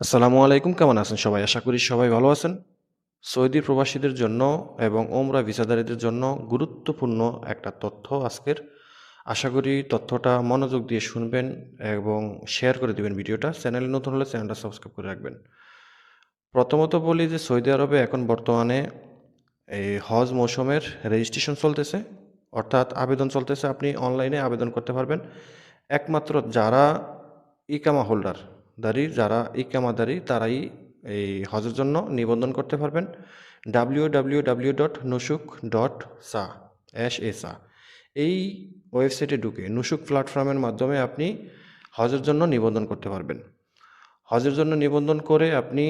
আসসালামু আলাইকুম, কেমন আছেন সবাই? আশা করি সবাই ভালো আছেন। সৌদি প্রবাসীদের জন্য এবং ওমরা ভিসাধারীদের জন্য গুরুত্বপূর্ণ একটা তথ্য আজকের। আশা করি তথ্যটা মনোযোগ দিয়ে শুনবেন এবং শেয়ার করে দিবেন ভিডিওটা। চ্যানেলে নতুন হলে চ্যানেলটা সাবস্ক্রাইব করে রাখবেন। প্রথমত বলি যে সৌদি আরবে এখন বর্তমানে এই হজ মৌসুমের রেজিস্ট্রেশন চলতেছে, অর্থাৎ আবেদন চলতেছে। আপনি অনলাইনে আবেদন করতে পারবেন। একমাত্র যারা ইকামা হোল্ডার যারা ইকামাদারী তারাই এই হজের জন্য নিবন্ধন করতে পারবেন। www.nusuk.sa sa এই ওয়েবসাইটে ঢুকে নুসুক প্ল্যাটফর্মের মাধ্যমে আপনি হজের জন্য নিবন্ধন করতে পারবেন। হজের জন্য নিবন্ধন করে আপনি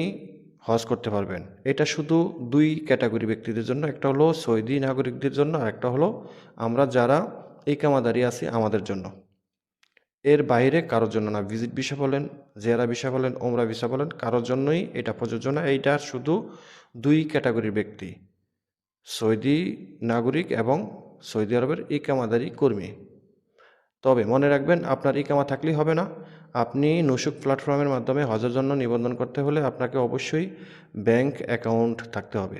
হজ করতে পারবেন। এটা শুধু দুই ক্যাটাগরি ব্যক্তিদের জন্য, একটা হলো সৌদি নাগরিকদের জন্য, আর একটা হলো আমরা যারা ইকামাদারী আছি আমাদের জন্য। এর বাইরে কারোর জন্য না। ভিজিট ভিসা বলেন, জিয়ারা ভিসা বলেন, ওমরা ভিসা বলেন, কারোর জন্যই এটা প্রযোজ্য না। এইটা শুধু দুই ক্যাটাগরির ব্যক্তি, সৌদি নাগরিক এবং সৌদি আরবের ইকামাদারী কর্মী। তবে মনে রাখবেন, আপনার ইকামা থাকলেই হবে না। আপনি নুসুক প্ল্যাটফর্মের মাধ্যমে হজের জন্য নিবন্ধন করতে হলে আপনাকে অবশ্যই ব্যাংক অ্যাকাউন্ট থাকতে হবে।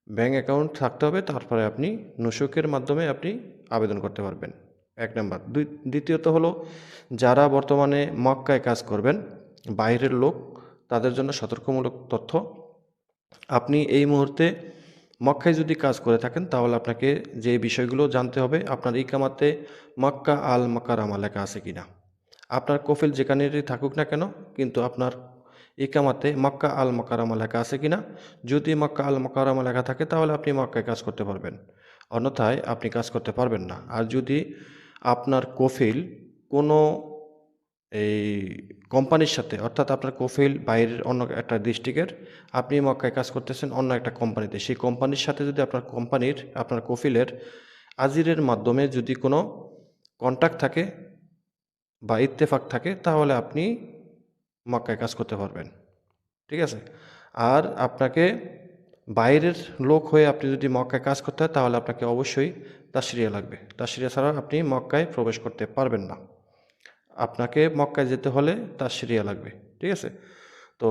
ব্যাংক অ্যাকাউন্ট থাকতে হবে, তারপরে আপনি নুসুকের মাধ্যমে আপনি আবেদন করতে পারবেন। এক নাম্বার। দ্বিতীয়ত হলো, যারা বর্তমানে মক্কায় কাজ করবেন, বাইরের লোক, তাদের জন্য সতর্কমূলক তথ্য। আপনি এই মুহূর্তে মক্কায় যদি কাজ করে থাকেন তাহলে আপনাকে যে বিষয়গুলো জানতে হবে, আপনার ইকামাতে মক্কা আল মাকারামা লেখা আছে কিনা। আপনার কফিল যেখানেই থাকুক না কেন, কিন্তু আপনার ইকামাতে মক্কা আল মাকারামা লেখা আছে কিনা। যদি মক্কা আল মাকারামা লেখা থাকে তাহলে আপনি মক্কায় কাজ করতে পারবেন, অন্যথায় আপনি কাজ করতে পারবেন না। আর যদি আপনার কফিল কোনো এই কোম্পানির সাথে, অর্থাৎ আপনার কফিল বাইরের অন্য একটা ডিস্ট্রিক্টের, আপনি মক্কায় কাজ করতেছেন অন্য একটা কোম্পানিতে, সেই কোম্পানির সাথে যদি আপনার কফিলের আজিরের মাধ্যমে যদি কোনো কন্ট্যাক্ট থাকে বা ইত্তেফাক থাকে তাহলে আপনি মক্কায় কাজ করতে পারবেন। ঠিক আছে? আর আপনাকে বাইরের লোক হয়ে আপনি যদি মক্কায় কাজ করতে হয় তাহলে আপনাকে অবশ্যই তাশরিয়া লাগবে। তাশরিয়া ছাড়া আপনি মক্কায় প্রবেশ করতে পারবেন না। আপনাকে মক্কায় যেতে হলে তাশরিয়া লাগবে। ঠিক আছে? তো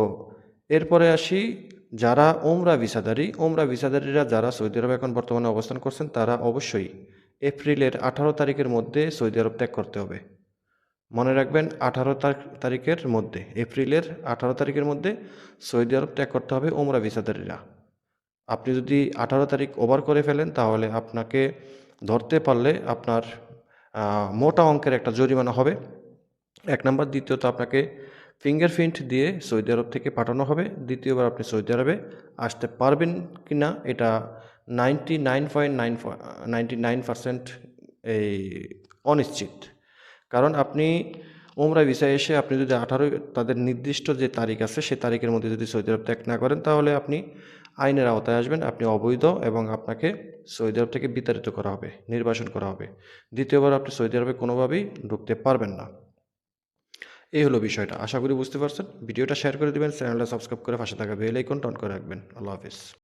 এরপরে আসি, যারা ওমরা ভিসাধারীরা যারা সৌদি আরবে এখন বর্তমানে অবস্থান করছেন তারা অবশ্যই এপ্রিলের 18 তারিখের মধ্যে সৌদি আরব ত্যাগ করতে হবে। মনে রাখবেন, 18 তারিখের মধ্যে, এপ্রিলের 18 তারিখের মধ্যে সৌদি আরব ত্যাগ করতে হবে ওমরা ভিসাধারীরা। আপনি যদি 18 তারিখ ওভার করে ফেলেন তাহলে আপনাকে ধরতে পারলে আপনার মোটা অঙ্কের একটা জরিমানা হবে। এক নাম্বার। দ্বিতীয়ত, আপনাকে ফিঙ্গারপ্রিন্ট দিয়ে সৌদি আরব থেকে পাঠানো হবে। দ্বিতীয়বার আপনি সৌদি আরবে আসতে পারবেন কি না এটা 99.99% এই অনিশ্চিত। কারণ আপনি উমরা ভিসায় এসে আপনি যদি 18 তাদের নির্দিষ্ট যে তারিখ আছে সে তারিখের মধ্যে যদি সৌদি আরব ত্যাগ না করেন তাহলে আপনি আইনের আওতায় আসবেন, আপনি অবৈধ এবং আপনাকে সৌদি আরব থেকে বিতাড়িত করা হবে, নির্বাসন করা হবে। দ্বিতীয়বার আপনি সৌদি আরবে কোনোভাবেই ঢুকতে পারবেন না। এই হলো বিষয়টা। আশা করি বুঝতে পারছেন। ভিডিওটা শেয়ার করে দিবেন, চ্যানেলটা সাবস্ক্রাইব করে পাশে থাকা বেল আইকনটা অন করে রাখবেন। আল্লাহ হাফেজ।